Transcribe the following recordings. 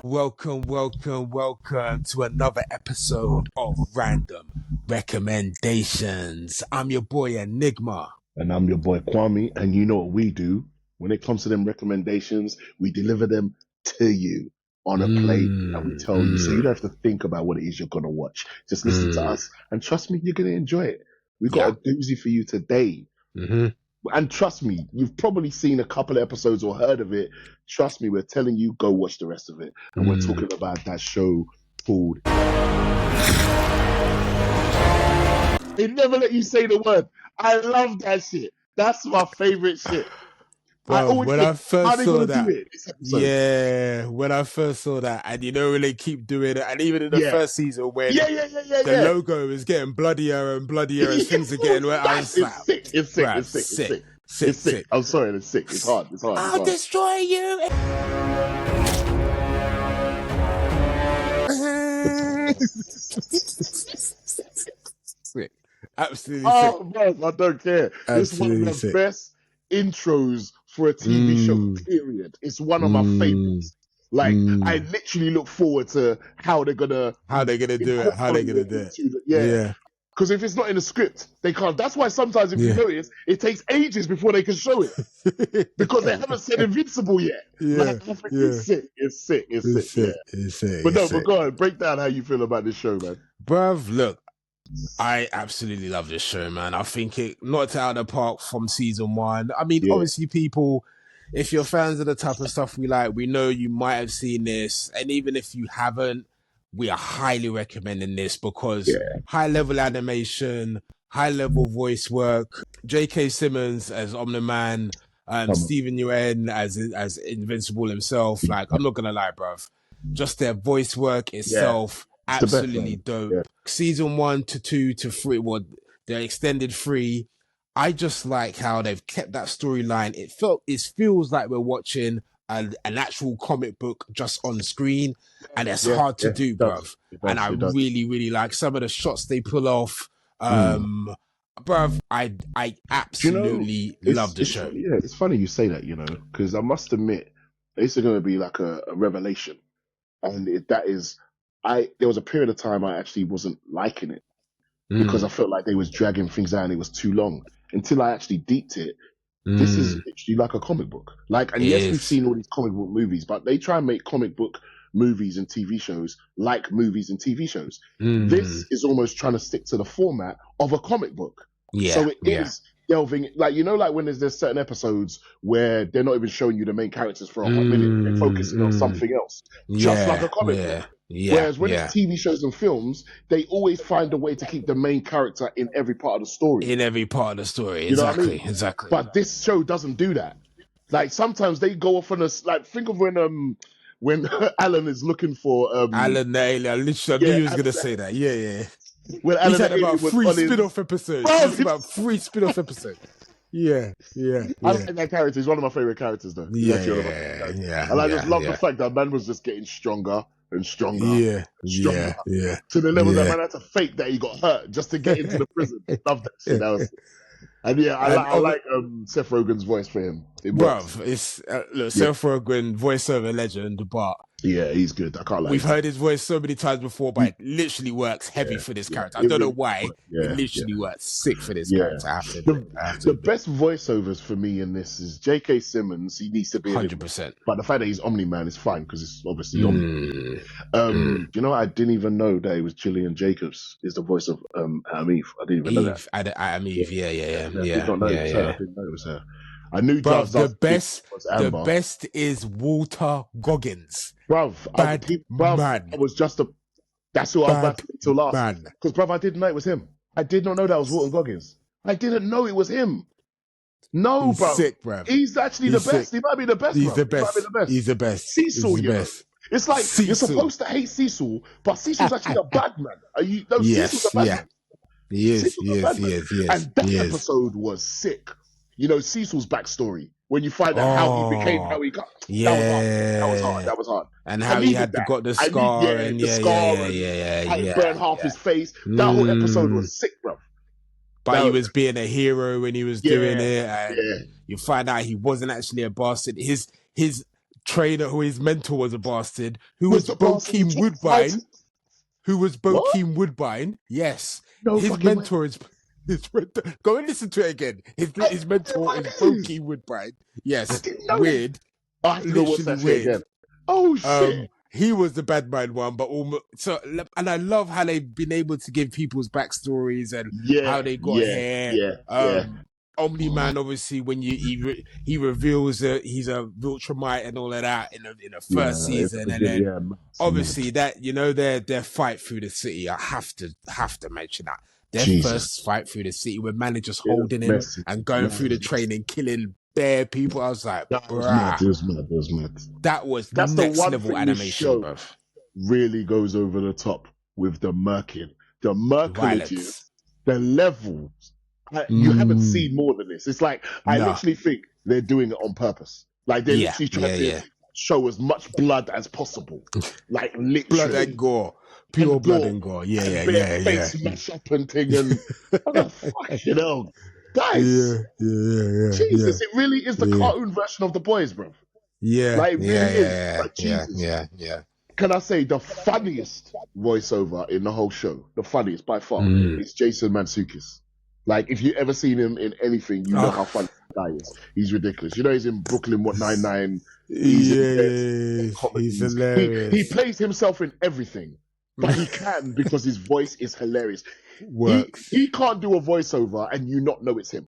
Welcome to another episode of Random Recommendations. I'm your boy Enigma. And I'm your boy Kwame, and you know what we do. When it comes to them recommendations, we deliver them to you on a plate and we tell you. So you don't have to think about what it is you're going to watch. Just listen to us, and trust me, you're going to enjoy it. We got a doozy for you today. And trust me, you've probably seen a couple of episodes or heard of it. Trust me, we're telling you, go watch the rest of it. And we're talking about that show called... They never let you say the word. I love that shit. That's my favorite shit. Bro, when I first saw that, when I first saw that, and you know when they keep doing it, and even in the first season when the logo is getting bloodier and bloodier as things are getting wet, I was like, it's sick. I'm sorry, it's sick. It's hard. I'll destroy you. Sick. Absolutely sick. Oh, man, I don't care. It's one of the best intros for a TV show, period. It's one of my favorites. Like, I literally look forward to how they're gonna do it. Yeah. Because if it's not in the script, they can't. That's why sometimes, if you notice, it takes ages before they can show it. Because they haven't said Invincible yet. It's sick. But go on, break down how you feel about this show, man. Bruv, look, I absolutely love this show, man. I think it knocked it out of the park from season one. I mean, obviously, people, if you're fans of the type of stuff we like, we know you might have seen this. And even if you haven't, we are highly recommending this because high-level animation, high-level voice work, J.K. Simmons as Omni-Man, Steven Yeun as Invincible himself. Like, I'm not going to lie, bruv. Just their voice work itself, absolutely dope. Season 1 to 2 to 3, well, the extended 3. I just like how they've kept that storyline. It feels like we're watching an actual comic book just on screen, and it's hard to do, bruv. And I really like some of the shots they pull off. Bruv, I absolutely love the show. It's funny you say that, because I must admit, this is going to be like a revelation. And there was a period of time I actually wasn't liking it because I felt like they was dragging things out and it was too long until I actually deeped it. This is literally like a comic book. Yes, we've seen all these comic book movies, but they try and make comic book movies and TV shows like movies and TV shows. This is almost trying to stick to the format of a comic book. So it is delving, like when there's certain episodes where they're not even showing you the main characters for a hot minute, they're focusing on something else, just like a comic book. Whereas when it's TV shows and films, they always find a way to keep the main character in every part of the story. Exactly. But this show doesn't do that. Like sometimes they go off on a think of when Alan is looking for Alan the Alien. I literally knew he was gonna say that. When Alan he's had about 3 spin-off episodes. He's about 3 spin-off episodes. I like that character. He's one of my favorite characters, though. And I just love the fact that man was just getting stronger and stronger. To the level that man had to fake that he got hurt just to get into the prison. Love that shit. I like Seth Rogen's voice for him. Bruv, it's Seth Rogen, voiceover legend, but he's good. I can't lie. We've heard his voice so many times before, but it literally works heavy for this character. I don't know why. It literally works sick for this character. The best voiceovers for me in this is J.K. Simmons. He needs to be 100%. But the fact that he's Omni-Man is fine because it's obviously Omni. I didn't even know that it was Gillian Jacobs is the voice of Adam Eve. I didn't even know that. Adam Eve, I didn't know it was her. I knew the best is Walter Goggins. I was just that's who I was about to till last. Because I didn't know it was him. I did not know that was Walter Goggins. I didn't know it was him. No, he's sick, bruv. He's actually the best. He might be the best. He's the best. Cecil, it's like Cecil. You're supposed to hate Cecil, but Cecil's actually a bad man. Cecil's a bad man. He is. And that episode was sick. Cecil's backstory. When you find out how he became, how he got. That was hard. And how he got the scar. He burned half his face. That whole episode was sick, bro. But he was being a hero when he was doing it. And you find out he wasn't actually a bastard. His trainer who his mentor was a bastard, who Was was the bastard who Bokeem tried to fight? Woodbine, who was What? Bokeem Woodbine. Yes, No his fucking mentor is. Go and listen to it again. His mentor is Bokeem Woodbine. I Yes, didn't know weird. that. I have to go watch that shit again. Oh shit! He was the bad man one, but almost so. And I love how they've been able to give people's backstories and how they got here. Omni-Man, obviously, when he reveals that he's a Viltrumite and all of that in the first season, and then obviously that their fight through the city. I have to mention that their first fight through the city, where man is just holding him and going through the training, killing bare people. I was like, it was mad. It was mad. That's next the one level thing animation, show bro. really goes over the top with the murking, the murkinages, the levels. You haven't seen more than this. It's like I literally think they're doing it on purpose. Like they're literally trying to show as much blood as possible. Like literally blood and gore. Pure blood and gore. Face mash up and thing and fucking hell. Guys. Jesus, it really is the cartoon version of The Boys, bro. Like it really is. Like, Jesus. Can I say the funniest voiceover in the whole show, the funniest by far, is Jason Mantzoukas. Like, if you ever seen him in anything, you know how funny the guy is. He's ridiculous. You know, he's in Brooklyn, Nine-Nine. He's hilarious. He plays himself in everything, but he can because his voice is hilarious. He can't do a voiceover and you not know it's him.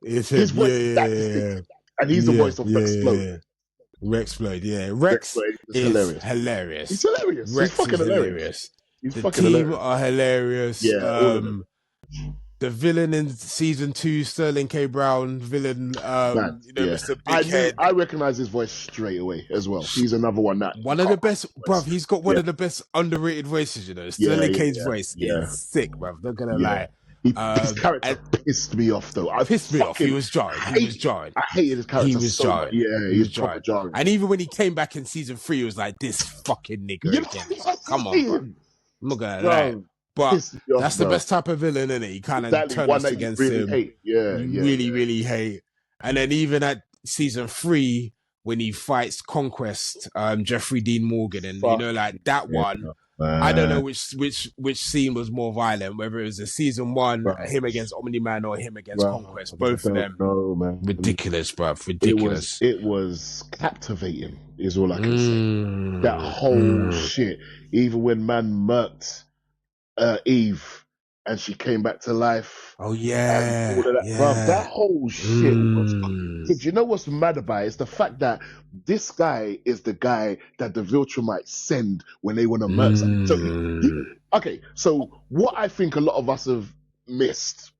His voice is that distinct. And he's the voice of Rexplode. Rex is hilarious. He's hilarious. Rex he's fucking hilarious. The team are hilarious. The villain in season 2, Sterling K. Brown, villain, Mr. Big Head. I recognize his voice straight away as well. He's another one that one of the best, bruv. He's got one of the best underrated voices. Sterling K's voice is sick, bruv. Not gonna lie. His character pissed me off though. Pissed me off. He was jarring. I hated his character. He was jarring. He was jarring. And even when he came back in season 3, he was like, "This fucking nigga again." Come on, bro. I'm not gonna lie. But that's the best type of villain, isn't it? He kind of turns against him. Really hate. And then even at season 3, when he fights Conquest, Jeffrey Dean Morgan, and like that one, I don't know which scene was more violent, whether it was a season 1, him against Omni-Man, or him against Conquest. Both of them, ridiculous, bruv. Ridiculous. It was captivating, is all I can say. That whole shit, even when man murked Eve and she came back to life. Oh yeah, Bruv, that whole shit was. Because you know what's mad about it? It's the fact that this guy is the guy that the Viltrumites send when they want to murk something. So what I think a lot of us have missed,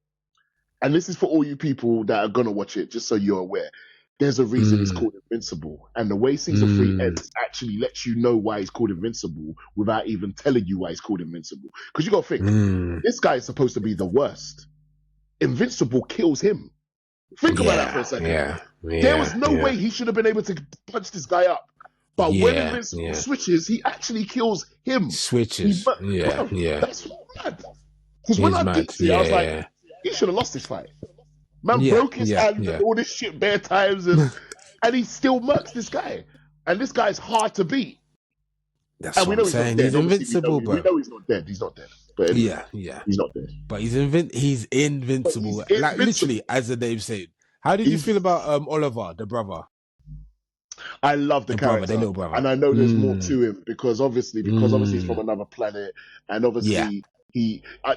and this is for all you people that are gonna watch it, just so you're aware. There's a reason it's called Invincible. And the way season 3 ends actually lets you know why it's called Invincible without even telling you why it's called Invincible. Because you got to think, this guy is supposed to be the worst. Invincible kills him. Think about that for a second. There was no way he should have been able to punch this guy up. But when Invincible switches, he actually kills him. Switches. That's mad. Because when I did see it, I was like, he should have lost this fight. Man broke his hand and all this shit bare times, and he still murks this guy. And this guy's hard to beat. That's what I'm saying. He's invincible, bro. We know he's not dead. He's not dead. But anyway, he's not dead. But he's invincible. Like literally, as the name said. How did you feel about Oliver, the brother? I love the character, the little brother. And I know there's more to him because obviously he's from another planet, and obviously.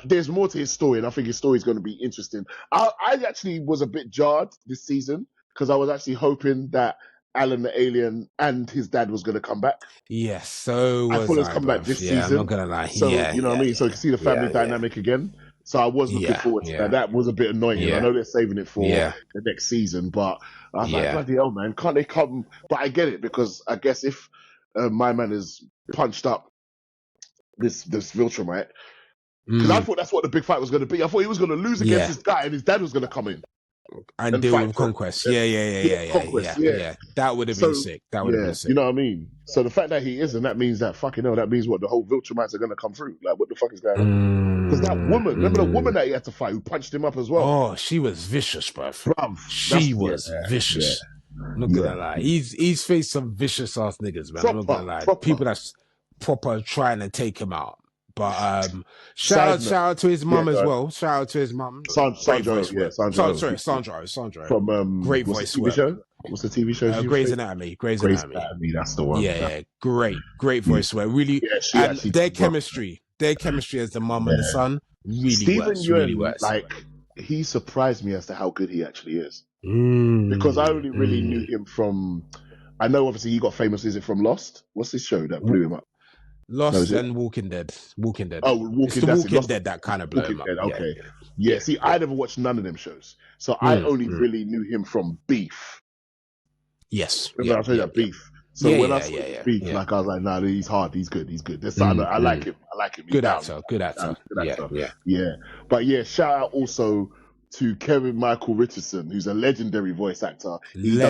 There's more to his story, and I think his story is going to be interesting. I actually was a bit jarred this season because I was actually hoping that Alan the alien and his dad was going to come back. Yes, so I thought it was coming back this season. I'm not gonna lie. So you know what I mean. So you can see the family dynamic again. So I was looking forward to that. That was a bit annoying. I know they're saving it for the next season, but I was like, bloody hell, man, can't they come? But I get it because I guess if my man is punched up this Viltrumite. Because I thought that's what the big fight was going to be. I thought he was going to lose against this guy, and his dad was going to come in and deal with Conquest. Yeah. That would have been sick. That would have been sick. You know what I mean? So the fact that he isn't, that means that fucking hell. That means what the whole Viltrumites are going to come through. Like, what the fuck is going on? Because that woman, remember the woman that he had to fight who punched him up as well? Oh, she was vicious, bruv. She was vicious. I'm not gonna lie. He's faced some vicious ass niggas, man. I'm not gonna lie. People that's proper trying to take him out. But shout out to his mum as well. Shout out to his mum. Sandro. Sandro. From great what's voice the TV work. show? What's the TV show? Grey's Anatomy. That's the one. Yeah, great voice work. Really, and their chemistry as the mum and the son really works. Like he surprised me as to how good he actually is. Because I only really knew him from. I know obviously he got famous. Is it from Lost? What's this show that blew him up? Lost and Walking Dead. Oh, Walking Dead that kind of blew him up. Okay. Yeah. See, I never watched none of them shows, so I only really knew him from Beef. Yes. Remember I told you that Beef. So when I saw Beef, like I was like, nah, he's hard. He's good. There's something I like him. Good actor. Yeah. But yeah, shout out also to Kevin Michael Richardson, who's a legendary voice actor. He's in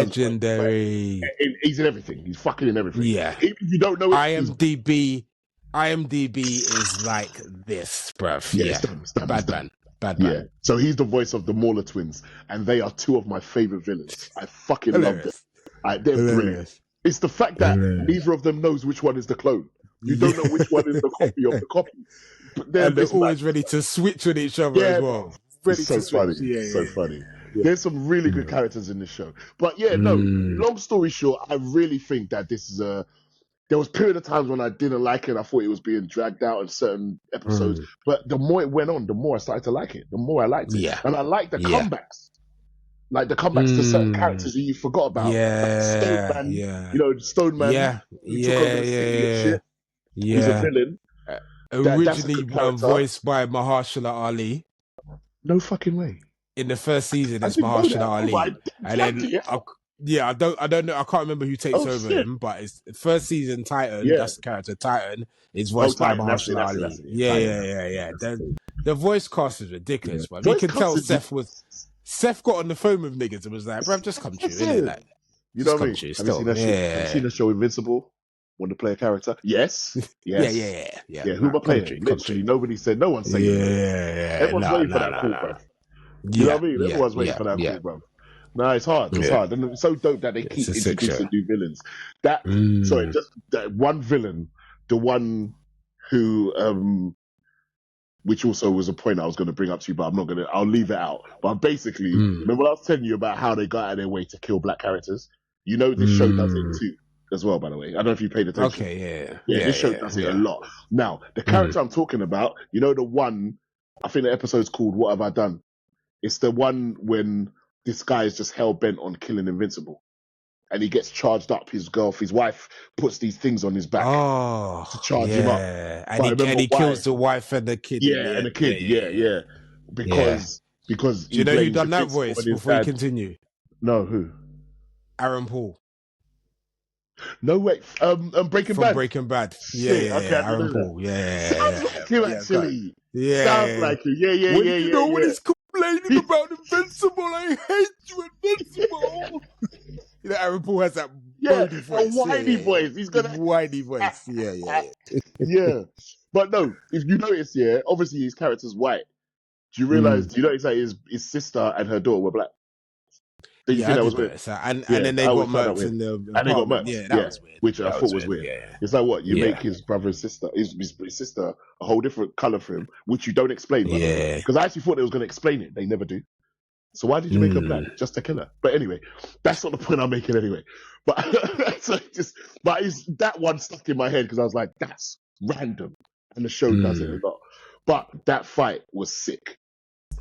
everything. He's fucking in everything. Yeah. Even if you don't know it, IMDb is like this, bruv. Yeah. Bad man. Yeah. So he's the voice of the Mauler twins, and they are two of my favorite villains. I fucking love them. They're brilliant. It's the fact that neither of them knows which one is the clone. You don't know which one is the copy of the copy. But they're always ready to switch with each other as well. It's so funny. So funny. Yeah. There's some really good characters in this show. But long story short, I really think that this is there was a period of times when I didn't like it. I thought it was being dragged out in certain episodes. But the more it went on, the more I started to like it. The more I liked it. Yeah. And I liked the comebacks. Like the comebacks to certain characters that you forgot about. Yeah. Like Stoneman. Stoneman. Yeah. He's a villain. Originally voiced by Mahershala Ali. No fucking way. In the first season, it's Mahershala Ali. And then I don't know. I can't remember who takes over him, but it's the first season. Titan, that's the character. Titan is voiced by Mahershala Ali. Yeah. The voice cast is ridiculous, but you can tell Seth got on the phone with niggas and was like, "Bruv, just come to you." Like, you know what I mean? Have you seen that shit? Have you seen the show Invincible? Want to play a character? Yes. Yeah. Who am I playing? Literally, nobody said. No one said. Everyone's waiting for that call, bro. You know what I mean? Everyone's waiting for that call, bro. No, it's hard. It's hard, and it's so dope that they keep introducing new villains. Just that one villain, the one who, which also was a point I was going to bring up to you, but I'll leave it out. But basically, remember I was telling you about how they got out of their way to kill black characters? You know, this show does it too, as well, by the way. I don't know if you paid attention. Okay, this show does it a lot. Now, the character I'm talking about, you know, the one, I think the episode's called What Have I Done? It's the one when this guy is just hell-bent on killing Invincible. And he gets charged up. His wife puts these things on his back to charge him up. And he kills the wife and the kid. And the kid, Because do you know who done that voice before you continue? No, who? Aaron Paul. No way. Breaking Bad. Breaking Bad. Aaron Paul. Sounds like him, actually. Sounds like him. You know when he's complaining about Invincible, I hate you, Invincible. You know, Aaron Paul has that voice. A whiny voice. He's got a whiny voice. Yeah. But no, if you notice, obviously his character's white. Do you realize? Do you notice that his sister and her daughter were black? Did you think that was weird? And then they got murked in the apartment. And they got murked. Yeah, that was weird. Which I thought was weird. It's like what you make his brother and sister, his sister, a whole different color for him, which you don't explain. Because I actually thought they was going to explain it. They never do. So why did you make her black? Just to kill her. But anyway, that's not the point I'm making anyway. But that one stuck in my head because I was like, that's random, and the show does it a lot. But that fight was sick.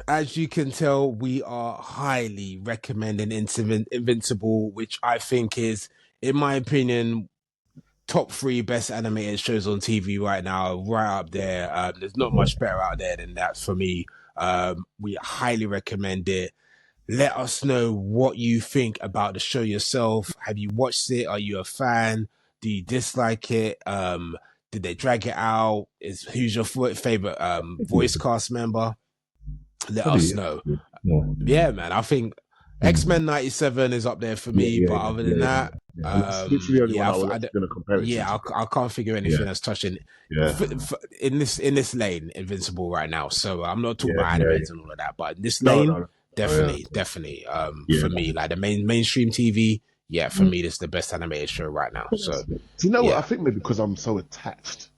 As you can tell, we are highly recommending Invincible, which I think is, in my opinion, top 3 best animated shows on TV right now, right up there. There's not much better out there than that for me. We highly recommend it. Let us know what you think about the show yourself. Have you watched it? Are you a fan? Do you dislike it? Did they drag it out? Who's your favorite voice cast member? Let us know. Yeah, man. I think X-Men 97 is up there for me, but other than that, I can't figure anything that's touching in this lane, Invincible right now. So I'm not talking about animes and all of that, but in this lane, definitely. For me, like the mainstream TV, yeah, for me, this is the best animated show right now. So, do you know what? yeah. I think maybe because I'm so attached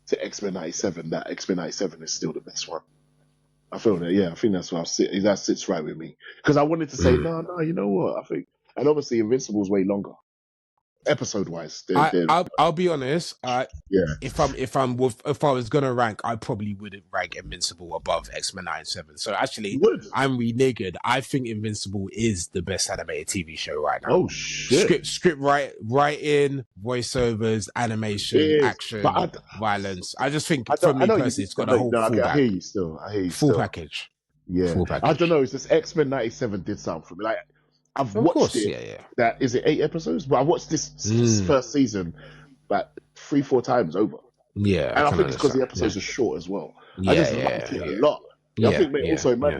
to X-Men 97, that X-Men 97 is still the best one. I feel that, yeah, I think that's where that sits right with me. Because I wanted to say, no, you know what? I think, and obviously Invincible's way longer, episode wise. I'll be honest. Yeah. If I was gonna rank, I probably wouldn't rank Invincible above X-Men 97. So actually, I'm reneged. I think Invincible is the best animated TV show right now. Oh shit! Script writing, voiceovers, animation, action, violence. I just think for me personally, it's got a whole full I hear you still. Full package. Yeah. Full package. I don't know. It's just X-Men 97 did something for me. Like I've watched it. Yeah. That is it 8 episodes? But I watched this first season like 3-4 times over. Yeah. And I think it's because the episodes are short as well. I just liked it a lot. I think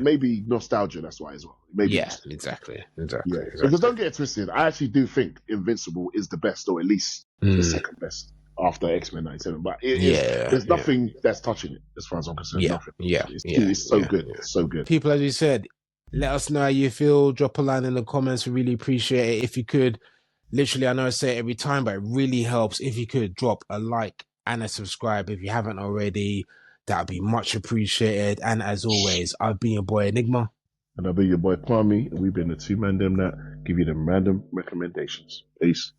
maybe nostalgia, that's why as well. Maybe exactly. Because don't get it twisted, I actually do think Invincible is the best, or at least the second best after X-Men 97. But there's nothing that's touching it as far as I'm concerned. Nothing. It's so good. It's so good. People, as you said, let us know how you feel. Drop a line in the comments. We really appreciate it. If you could, literally, I know I say it every time, but it really helps if you could drop a like and a subscribe if you haven't already. That would be much appreciated. And as always, I've been your boy Enigma. And I've been your boy Kwame. And we've been the two ManDem that give you the random recommendations. Peace.